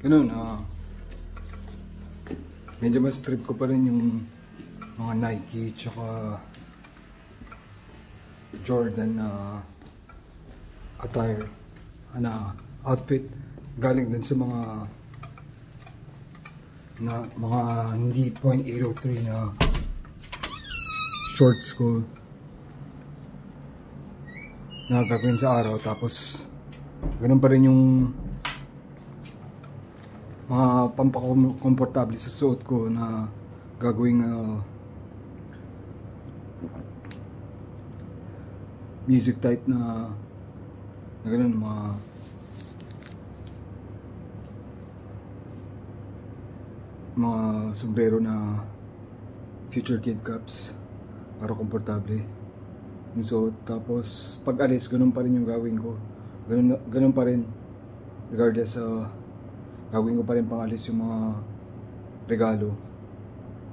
Ganun, medyo mas trip ko pa rin yung mga Nike tsaka Jordan na attire, outfit galing din sa mga hindi .803 na shorts ko na gagawin sa araw. Tapos ganun pa rin yung mga pampakomportable sa suot ko na gagawing music type na ganun, mga sombrero na Future Kid caps para komportable yung suot. Tapos pag alis, ganun pa rin yung gawin ko, ganun pa rin regardless. Gawin ko pa rin pang alis yung mga regalo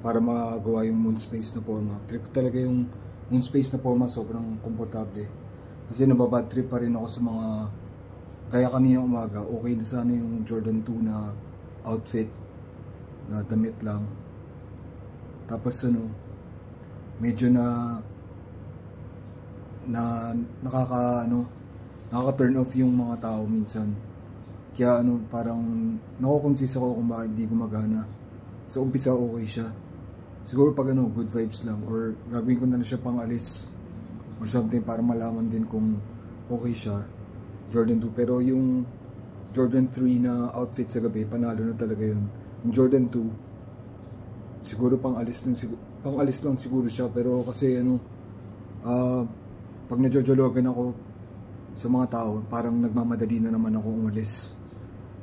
para magawa yung moon space na forma. Trip ko talaga yung moon space na forma, sobrang komportable. Kasi nababad trip pa rin ako sa mga, kaya kanina umaga, okay na sana yung Jordan 2 na outfit na damit lang. Tapos medyo nakaka-turn off yung mga tao minsan. Kaya parang nako-confuse ako kung bakit hindi gumagana. Sa umpisa okay siya. Siguro pag good vibes lang, or gagawin ko na siya pang alis or something para malaman din kung okay siya. Jordan 2. Pero yung Jordan 3 na outfit sa gabi, panalo na talaga yun. Yung Jordan 2, siguro pang alis lang siguro siya. Pero kasi pag najojologan ako sa mga tao, parang nagmamadali na naman ako umalis.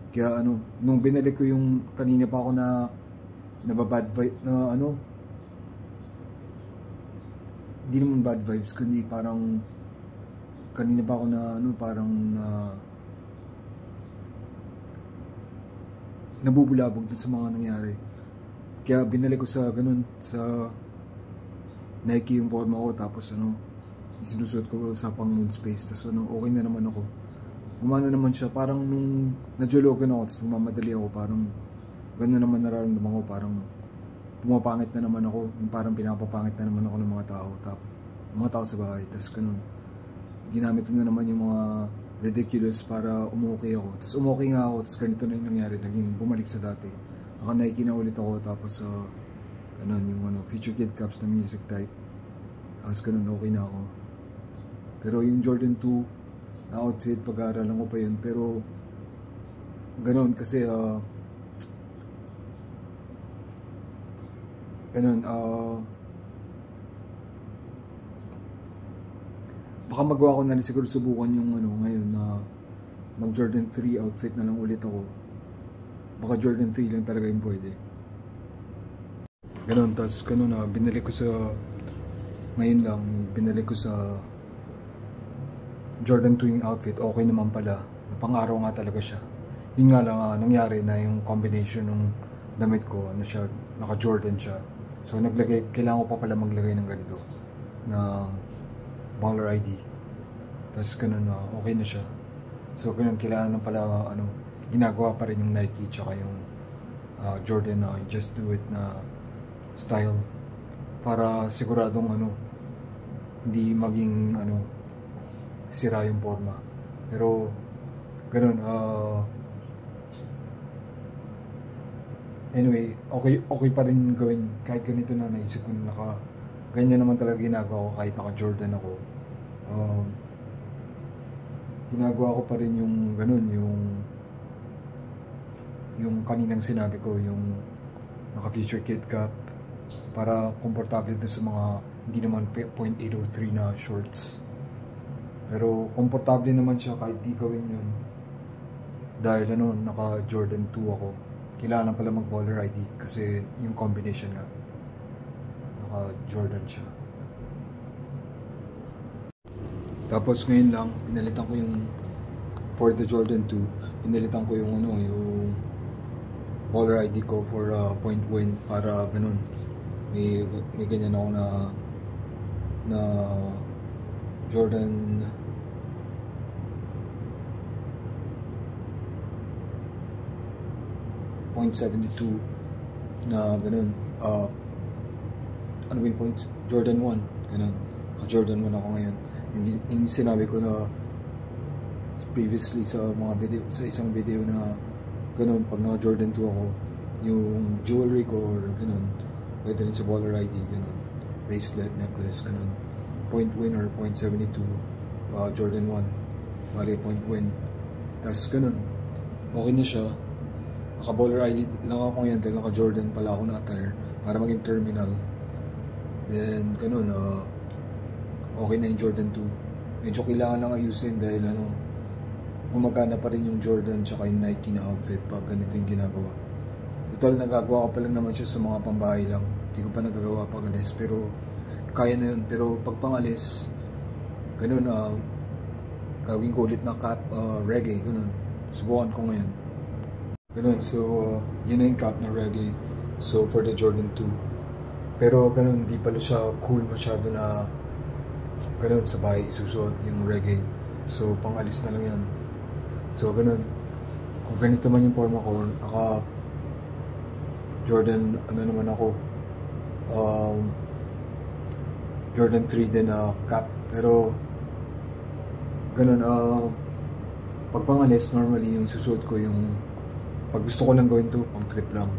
Kaya nung binalik ko yung kanina pa ako na nababad vibe na hindi naman bad vibes, kundi parang kanina pa ako na parang nabubulabog dun sa mga nangyari. Kaya binalik ko sa sa Nike yung forma ko. Tapos sinusuot ko sa pang moon space. Tapos okay na naman ako. Gumana naman siya. Parang nung nadyologan ako, tapos nagmamadali ako, parang gano'n naman nararamdaman ko. Parang pumapangit na naman ako. Parang pinapapangit na naman ako ng mga tao sa bahay. Tapos ganun, ginamit ko na naman yung mga ridiculous para umokay ako. Tapos umokay nga ako. Tapos ganito na yung nangyari. Naging bumalik sa dati. Naka-Nike na ulit ako. Tapos ganun, yung Future Kid caps na music type. Tapos ganun, okay na ako. Pero yung Jordan 2 na outfit, pag-aaralan ko pa yun. Pero ganun, kasi baka magawa ko na rin siguro, subukan yung ngayon na mag Jordan 3 outfit na lang ulit ako. Baka Jordan 3 lang talaga yung pwede. Ganun, tapos ganun binalik ko sa ngayon lang, binalik ko sa Jordan 2 yung outfit. Okay naman pala, pang-araw nga talaga siya. Yun nga lang nangyari na yung combination ng damit ko, siya, naka-Jordan siya. So kailangan ko pa pala maglagay ng ganito, ng baller ID. Tapos ganun okay na siya. So ganun, kailangan lang pala ginagawa pa rin yung Nike tsaka yung Jordan na Just Do It na style, para siguradong hindi maging sira yung forma. Pero ganun, anyway, okay pa rin gawin kahit ganito na. Naisip ko na ganyan naman talaga ginagawa ko kahit naka Jordan ako. Ginagawa ko pa rin yung ganun, yung kaninang sinabi ko, yung naka Future Kid cap, para komportable din sa mga hindi naman .803 na shorts. Pero komportable naman siya kahit di gawin yun. Dahil naka Jordan 2 ako. Kailangan pala mag baller ID kasi yung combination nga, naka Jordan siya. Tapos ngayon lang, pinalitan ko yung, for the Jordan 2, pinalitan ko yung yung baller ID ko for point win, para ganun. May ganyan ako na Jordan .72 na ganun. Ano ba yung points? Jordan 1, ganun. Jordan 1 ako ngayon. Yung sinabi ko na previously sa mga video, sa isang video na ganun, pag naka Jordan 2 ako, yung jewelry ko or ganun, pwede rin sa baller ID, ganun, bracelet, necklace, ganun, point win or .72, Jordan 1, bali point win, tas ganun, okay na siya. Naka baller ID lang ako ngayon dahil naka Jordan pala ako na attire para maging terminal. Then ganun, okay na yung Jordan 2. Medyo kailangan lang ayusin dahil gumagana pa rin yung Jordan tsaka yung Nike na outfit pag ganito yung ginagawa. Total, nagagawa ko pa lang naman siya sa mga pambahay lang. Hindi ko pa nagagawa pag alis, pero kaya na yun. Pero pag pangalis, ganun, gawin ko ulit na cap, reggae, ganun. Subukan ko ngayon. Ganun, so yun na yung cap na reggae. So for the Jordan 2. Pero ganun, hindi pala siya cool masyado na ganun, sa bahay isusuot yung reggae. So pangalis na lang yan. So ganun, kung ganito man yung forma ko, naka Jordan, naman ako, Jordan 3 din na cap. Pero ganun, pag pangalis, normally yung susuot ko yung, pag gusto ko lang gawin to, pang trip lang.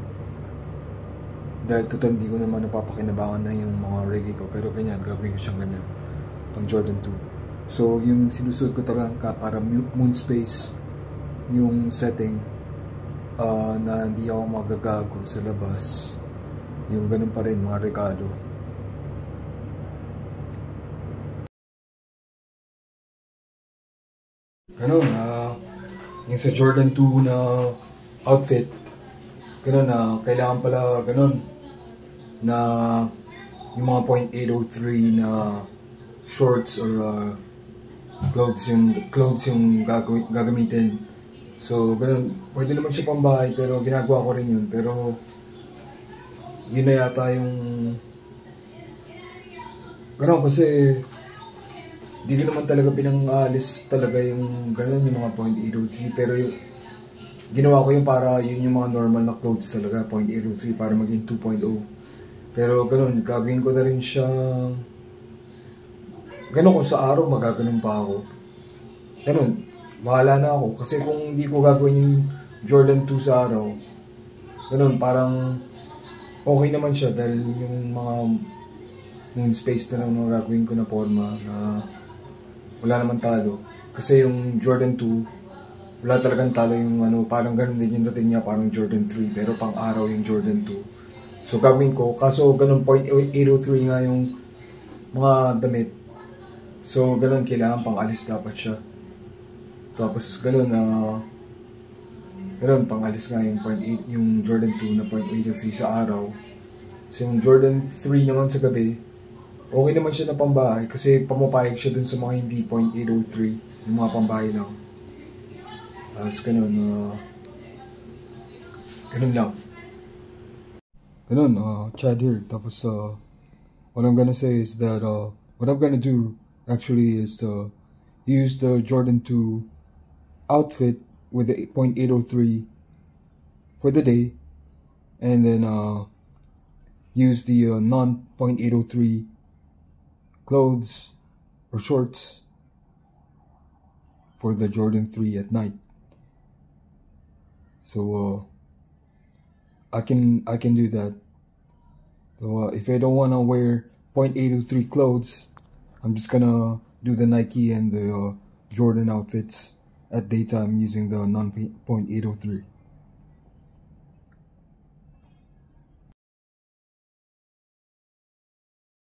Dahil total hindi ko naman napapakinabangan na yung mga reggae ko, pero ganyan, gagawin ko siyang ganyan, pang Jordan 2. So yung sinusuot ko talaga para moon space yung setting, na hindi ako magagago sa labas, yung ganun pa rin, mga regalo. Ganun, yung sa Jordan 2 na outfit, ganun, kailangan pala ganun na yung mga .803 na shorts or clothes yung gagamitin. So ganun, pwede naman siya pambahay, pero ginagawa ko rin yun. Pero yun na yata yung ganun, kasi di ko naman talaga pinang-alis talaga yung ganun, yung mga .803. Pero yung ginawa ko yung para yun yung mga normal na clothes talaga, .803, para maging 2.0. Pero ganun, gagawin ko na rin siya ganun. Kung sa araw magaganon pa ako, ganun, bahala na ako. Kasi kung hindi ko gagawin yung Jordan 2 sa araw, ganun, parang okay naman siya dahil yung mga moon space na lang na gagawin ko na forma na wala naman talo. Kasi yung Jordan 2, wala talagang talo yung parang ganun din yung dating niya, parang Jordan 3, pero pang araw yung Jordan 2. So gagawin ko, kaso ganun .803 nga yung mga damit. So ganun, kailangan pang alis dapat siya. Tapos ganun, ganun, pang alis nga yung yung Jordan 2 na .803 sa araw. So yung Jordan 3 naman sa gabi, okay naman siya na pambahay kasi pamapayag siya dun sa mga hindi .803, yung mga pambahay lang. Tapos ganun, ganun lang. Ganun, Chad here. Tapos what I'm gonna say is that what I'm gonna do actually is use the Jordan 2 outfit with the .803 for the day, and then use the non-.803 clothes or shorts for the Jordan 3 at night. So I can do that. So if I don't wanna wear .803 clothes, I'm just gonna do the Nike and the Jordan outfits at daytime using the non.803.